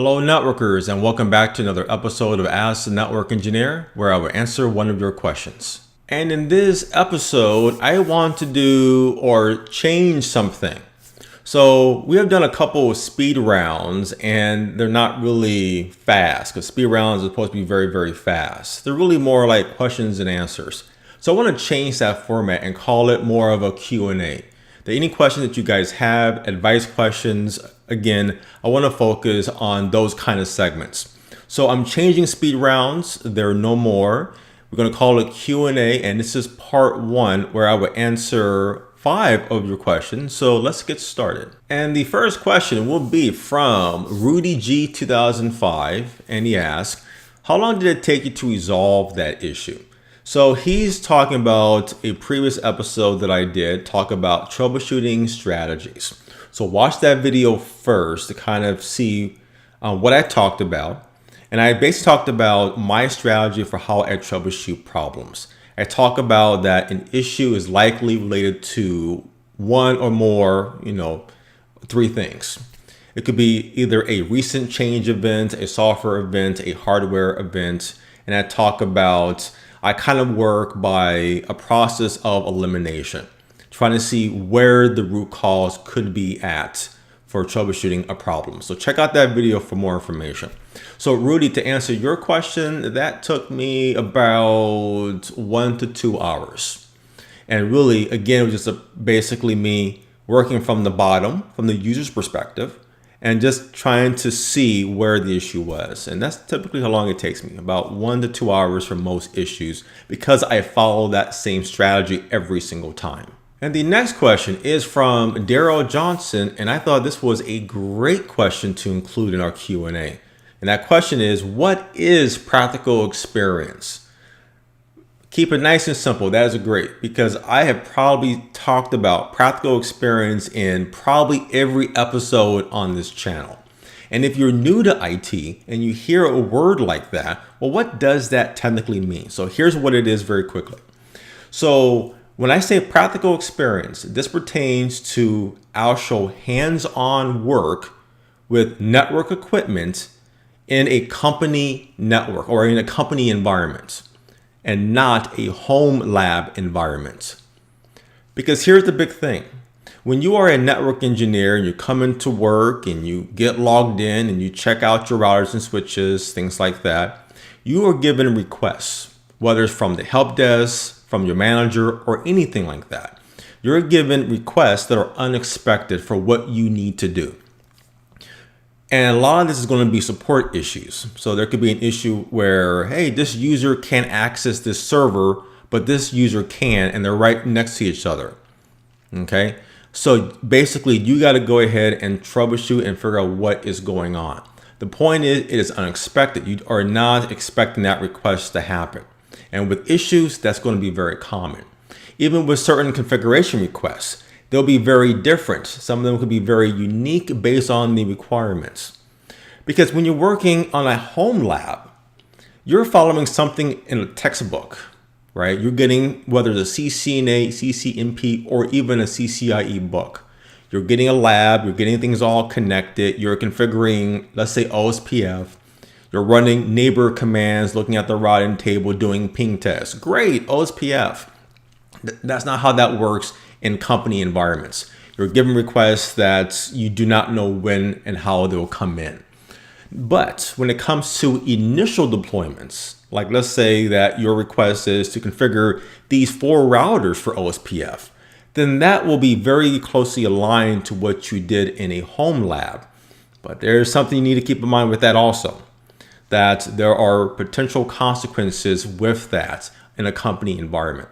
Hello networkers, and welcome back to another episode of Ask the Network Engineer, where I will answer one of your questions. And in this episode, I want to do or change something. So we have done a couple of speed rounds, and they're not really fast because speed rounds are supposed to be very, very fast. They're really more like questions and answers. So I want to change that format and call it more of a Q&A. Any questions that you guys have, advice questions, again, I want to focus on those kind of segments. So I'm changing speed rounds. There are no more. We're going to call it Q&A, and this is part one where I will answer 5 of your questions. So let's get started. And the first question will be from Rudy G 2005, and he asks, how long did it take you to resolve that issue? So he's talking about a previous episode that I did talk about troubleshooting strategies. So watch that video first to kind of see what I talked about. And I basically talked about my strategy for how I troubleshoot problems. I talk about that an issue is likely related to one or more, 3 things. It could be either a recent change event, a software event, a hardware event. And I kind of work by a process of elimination, trying to see where the root cause could be at for troubleshooting a problem. So check out that video for more information. So Rudy, to answer your question, that took me about 1 to 2 hours. And really, again, it was just basically me working from the bottom, from the user's perspective, and just trying to see where the issue was. And that's typically how long it takes me, about 1 to 2 hours for most issues, because I follow that same strategy every single time. And the next question is from Daryl Johnson, and I thought this was a great question to include in our Q&A. And that question is, what is practical experience? Keep it nice and simple. That is great, because I have probably talked about practical experience in probably every episode on this channel. And if you're new to IT and you hear a word like that, well, what does that technically mean? So here's what it is very quickly. So when I say practical experience, this pertains to actual hands-on work with network equipment in a company network or in a company environment, and not a home lab environment. Because here's the big thing. When you are a network engineer and you come into work and you get logged in and you check out your routers and switches, things like that, you are given requests, whether it's from the help desk, from your manager, or anything like that. You're given requests that are unexpected for what you need to do. And a lot of this is going to be support issues. So there could be an issue where, hey, this user can't access this server, but this user can, and they're right next to each other. Okay. So basically you got to go ahead and troubleshoot and figure out what is going on. The point is, it is unexpected. You are not expecting that request to happen. And with issues, that's going to be very common. Even with certain configuration requests, they'll be very different. Some of them could be very unique based on the requirements. Because when you're working on a home lab, you're following something in a textbook, right? You're getting, whether it's a CCNA, CCNP, or even a CCIE book. You're getting a lab, you're getting things all connected, you're configuring, let's say OSPF, you're running neighbor commands, looking at the routing table, doing ping tests. Great, OSPF. That's not how that works in company environments. You're given requests that you do not know when and how they'll come in. But when it comes to initial deployments, like let's say that your request is to configure these 4 routers for OSPF, then that will be very closely aligned to what you did in a home lab. But there's something you need to keep in mind with that also, that there are potential consequences with that in a company environment.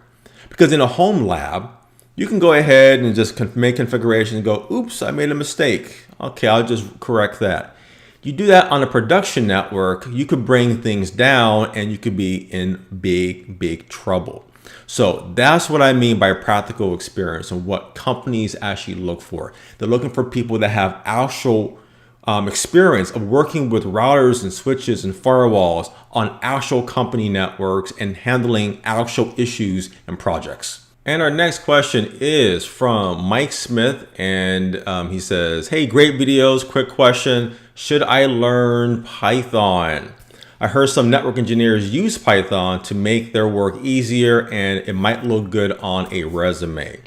Because in a home lab, you can go ahead and just make configurations and go, oops, I made a mistake. Okay, I'll just correct that. You do that on a production network, you could bring things down and you could be in big, big trouble. So that's what I mean by practical experience and what companies actually look for. They're looking for people that have actual experience of working with routers and switches and firewalls on actual company networks and handling actual issues and projects. And our next question is from Mike Smith, and he says, hey, great videos. Quick question. Should I learn Python? I heard some network engineers use Python to make their work easier, and it might look good on a resume.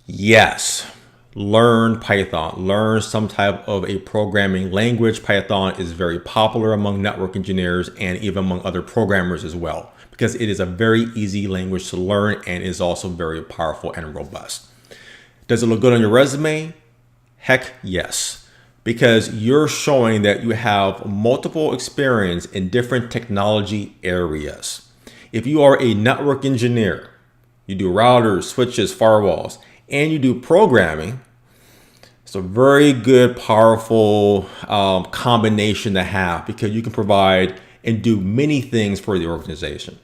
Yes, learn Python. Learn some type of a programming language. Python is very popular among network engineers and even among other programmers as well, because it is a very easy language to learn and is also very powerful and robust. Does it look good on your resume? Heck yes, because you're showing that you have multiple experience in different technology areas. If you are a network engineer, you do routers, switches, firewalls, and you do programming, it's a very good, powerful combination to have, because you can provide and do many things for the organization.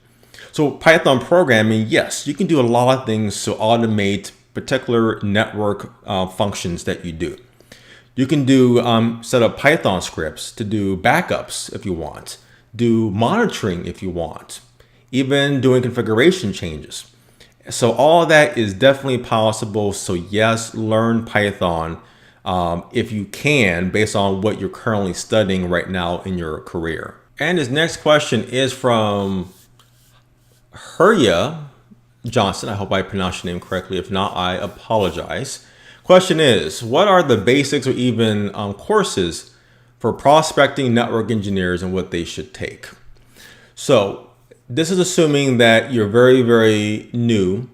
So Python programming, yes, you can do a lot of things to automate particular network functions that you do. You can do set up Python scripts to do backups if you want, do monitoring if you want, even doing configuration changes. So all that is definitely possible. So yes, learn Python if you can, based on what you're currently studying right now in your career. And his next question is from Hurya Johnson. I hope I pronounced your name correctly. If not, I apologize. Question is, what are the basics or even courses for prospecting network engineers and what they should take? So this is assuming that you're very, very new.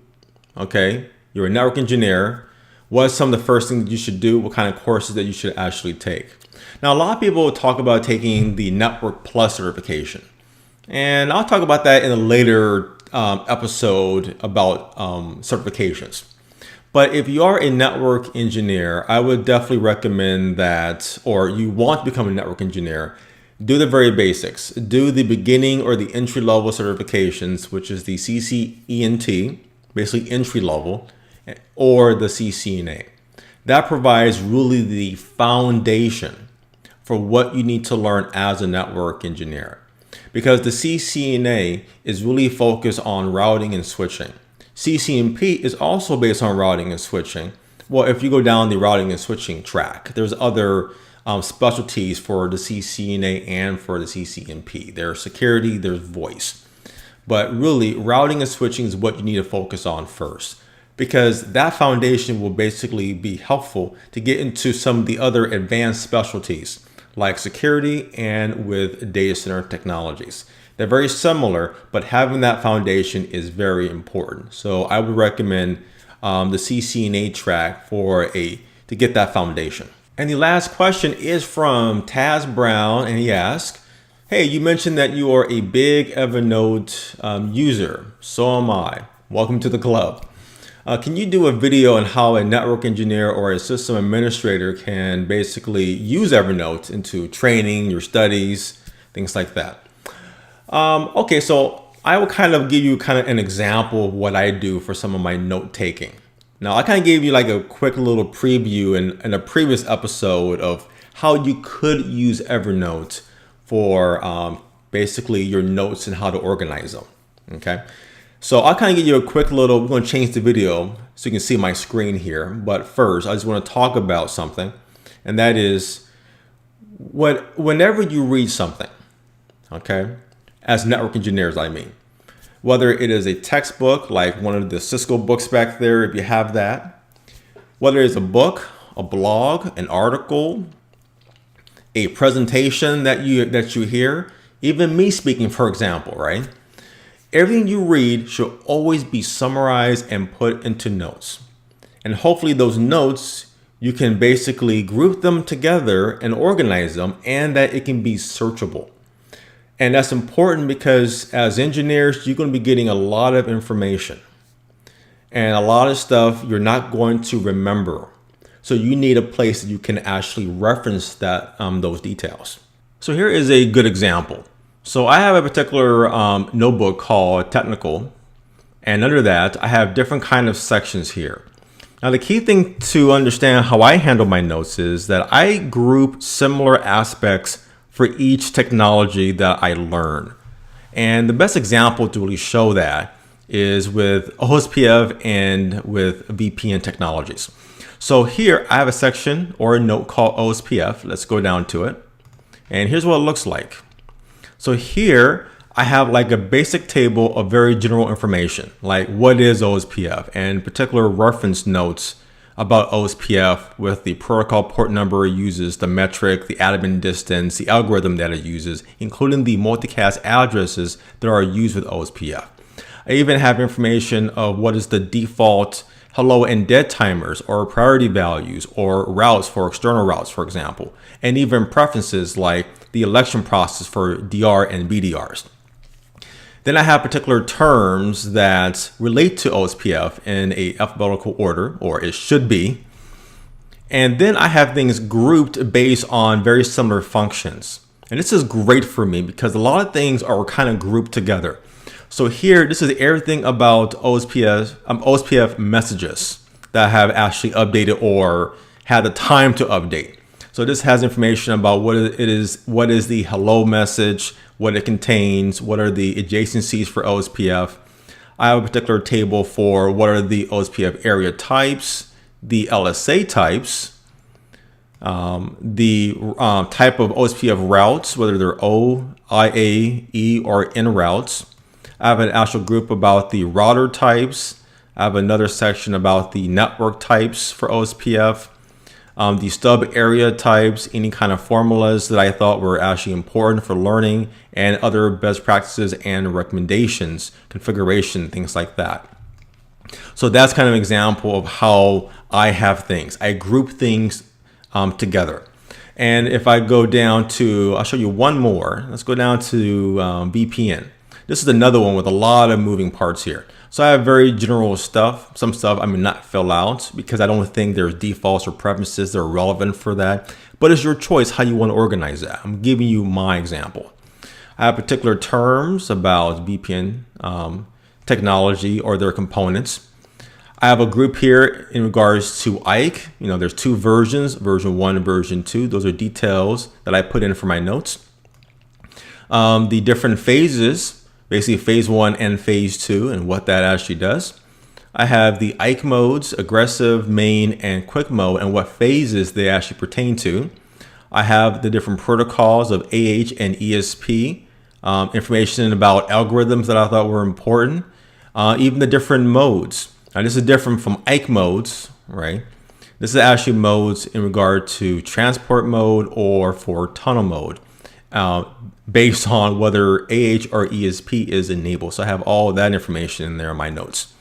Okay, you're a network engineer. What's some of the first things that you should do? What kind of courses that you should actually take? Now, a lot of people talk about taking the Network Plus certification. And I'll talk about that in a later episode about certifications. But if you are a network engineer, I would definitely recommend that, or you want to become a network engineer, do the very basics. Do the beginning or the entry level certifications, which is the CCENT, basically entry level, or the CCNA. That provides really the foundation for what you need to learn as a network engineer. Because the CCNA is really focused on routing and switching. CCNP is also based on routing and switching. Well, if you go down the routing and switching track, there's other specialties for the CCNA and for the CCNP. There's security, there's voice. But really, routing and switching is what you need to focus on first, because that foundation will basically be helpful to get into some of the other advanced specialties like security and with data center technologies. They're very similar, but having that foundation is very important. So I would recommend the CCNA track to get that foundation. And the last question is from Taz Brown, and he asks, hey, you mentioned that you are a big Evernote user. So am I. Welcome to the club. Can you do a video on how a network engineer or a system administrator can basically use Evernote into training, your studies, things like that? Okay, so I will kind of give you an example of what I do for some of my note taking. Now, I kind of gave you like a quick little preview in a previous episode of how you could use Evernote for basically your notes and how to organize them. Okay. So I'll kind of give you a quick little, we're going to change the video so you can see my screen here. But first, I just want to talk about something. And that is, whenever you read something, okay, as network engineers, I mean, whether it is a textbook, like one of the Cisco books back there, if you have that, whether it's a book, a blog, an article, a presentation that you hear, even me speaking, for example, right? Everything you read should always be summarized and put into notes. And hopefully those notes, you can basically group them together and organize them, and that it can be searchable. And that's important because as engineers, you're going to be getting a lot of information. And a lot of stuff you're not going to remember. So you need a place that you can actually reference those details. So here is a good example. So I have a particular notebook called Technical, and under that I have different kind of sections here. Now the key thing to understand how I handle my notes is that I group similar aspects for each technology that I learn. And the best example to really show that is with OSPF and with VPN technologies. So here I have a section or a note called OSPF. Let's go down to it. And here's what it looks like. So here I have like a basic table of very general information, like what is OSPF and particular reference notes about OSPF with the protocol port number it uses, the metric, the admin distance, the algorithm that it uses, including the multicast addresses that are used with OSPF. I even have information of what is the default hello and dead timers or priority values or routes for external routes, for example, and even preferences like the election process for DR and BDRs. Then I have particular terms that relate to OSPF in a alphabetical order, or it should be. And then I have things grouped based on very similar functions. And this is great for me because a lot of things are kind of grouped together. So here, this is everything about OSPF messages that I have actually updated or had the time to update. So this has information about what is the hello message, what it contains, what are the adjacencies for OSPF. I have a particular table for what are the OSPF area types, the LSA types, the type of OSPF routes, whether they're O, IA, E, or N routes. I have an actual group about the router types. I have another section about the network types for OSPF. The stub area types, any kind of formulas that I thought were actually important for learning, and other best practices and recommendations, configuration, things like that. So that's kind of an example of how I have things. I group things together. And if I go down to, I'll show you one more. Let's go down to VPN. This is another one with a lot of moving parts here. So I have very general stuff. Some stuff I may not fill out because I don't think there's defaults or preferences that are relevant for that. But it's your choice how you want to organize that. I'm giving you my example. I have particular terms about VPN technology or their components. I have a group here in regards to IKE. There's two versions, version 1 and version 2. Those are details that I put in for my notes. The different phases, basically phase 1 and phase 2 and what that actually does. I have the IKE modes, aggressive, main, and quick mode, and what phases they actually pertain to. I have the different protocols of AH and ESP, information about algorithms that I thought were important, even the different modes. Now this is different from IKE modes, right? This is actually modes in regard to transport mode or for tunnel mode. Based on whether AH or ESP is enabled. So I have all that information in there in my notes.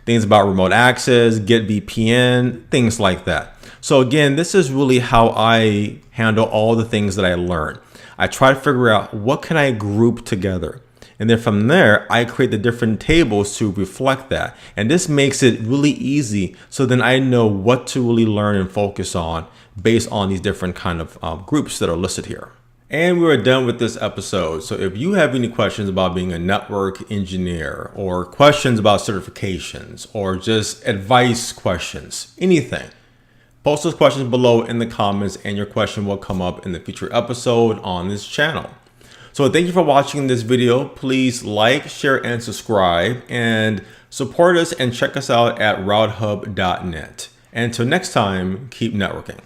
Things about remote access, get VPN, things like that. So again, this is really how I handle all the things that I learn. I try to figure out what can I group together. And then from there, I create the different tables to reflect that. And this makes it really easy. So then I know what to really learn and focus on based on these different kind of groups that are listed here. And we're done with this episode. So if you have any questions about being a network engineer or questions about certifications or just advice questions, anything, post those questions below in the comments and your question will come up in the future episode on this channel. So thank you for watching this video. Please like, share, and subscribe and support us and check us out at routehub.net. And until next time, keep networking.